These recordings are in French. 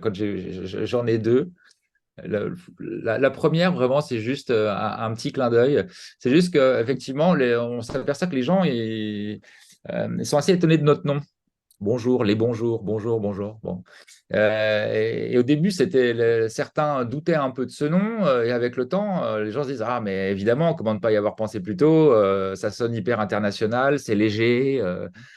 quand j'en ai deux. La première, vraiment, c'est juste un petit clin d'œil. C'est juste qu'effectivement, on s'aperçoit que les gens, ils sont assez étonnés de notre nom. Bonjour, les bonjours, bonjour, bonjour. Bon. Et au début, certains doutaient un peu de ce nom, et avec le temps, les gens se disent, ah, mais évidemment, comment ne pas y avoir pensé plus tôt, ça sonne hyper international, c'est léger,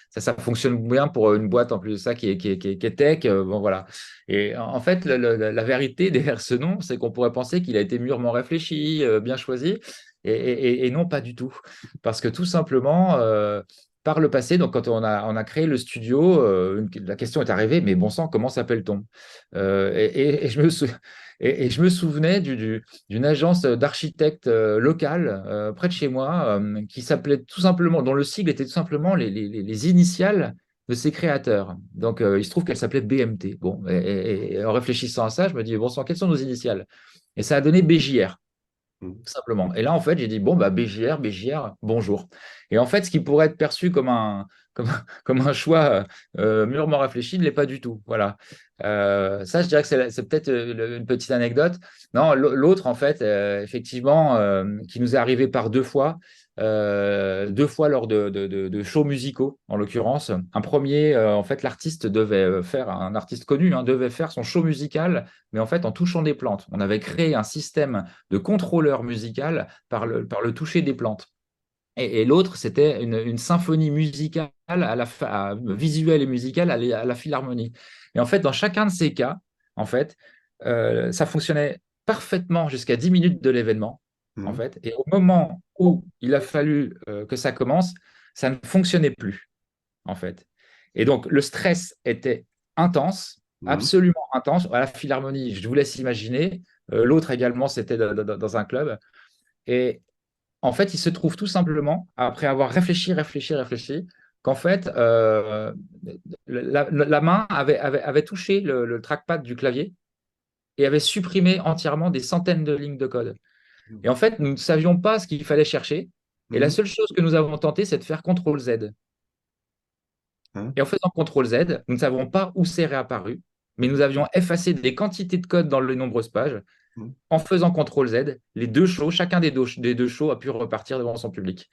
ça fonctionne bien pour une boîte en plus de ça qui est tech. Bon, voilà. Et en fait, la vérité derrière ce nom, c'est qu'on pourrait penser qu'il a été mûrement réfléchi, bien choisi, et non, pas du tout. Parce que tout simplement, par le passé, donc quand on a créé le studio, la question est arrivée, mais bon sang, comment s'appelle-t-on? Et je me souvenais d'une agence d'architectes locale près de chez moi qui s'appelait tout simplement, dont le sigle était tout simplement les initiales de ses créateurs. Donc il se trouve qu'elle s'appelait BMT. Bon, et en réfléchissant à ça, je me dis, bon sang, quelles sont nos initiales? Et ça a donné BJR Mhm. tout simplement. Et là, en fait, j'ai dit, bon, bah, BJR, BJR, bonjour. Et en fait, ce qui pourrait être perçu comme un choix mûrement réfléchi ne l'est pas du tout. Voilà. Ça, je dirais que c'est peut-être une petite anecdote. Non, l'autre, en fait, effectivement, qui nous est arrivé par deux fois lors de shows musicaux, en l'occurrence. Un premier, en fait, l'artiste devait faire, un artiste connu, hein, devait faire son show musical, mais en fait, en touchant des plantes. On avait créé un système de contrôleur musical par le toucher des plantes. Et l'autre, c'était une symphonie musicale, visuelle et musicale à la philharmonie. Et en fait, dans chacun de ces cas, en fait, ça fonctionnait parfaitement jusqu'à 10 minutes de l'événement. En Mhm. fait, et au moment où il a fallu que ça commence, ça ne fonctionnait plus, en fait. Et donc, le stress était intense, Mhm. absolument intense. À la Philharmonie, je vous laisse imaginer. L'autre également, c'était dans un club. Et en fait, il se trouve tout simplement, après avoir réfléchi, réfléchi, réfléchi, qu'en fait, la main avait touché le trackpad du clavier et avait supprimé entièrement des centaines de lignes de code. Et en fait, nous ne savions pas ce qu'il fallait chercher. Et la Mhm. seule chose que nous avons tenté, c'est de faire CTRL-Z. Hein? Et en faisant CTRL-Z, nous ne savons pas où c'est réapparu, mais nous avions effacé des quantités de code dans les nombreuses pages. Mhm. En faisant CTRL-Z, les deux shows, chacun des deux shows a pu repartir devant son public.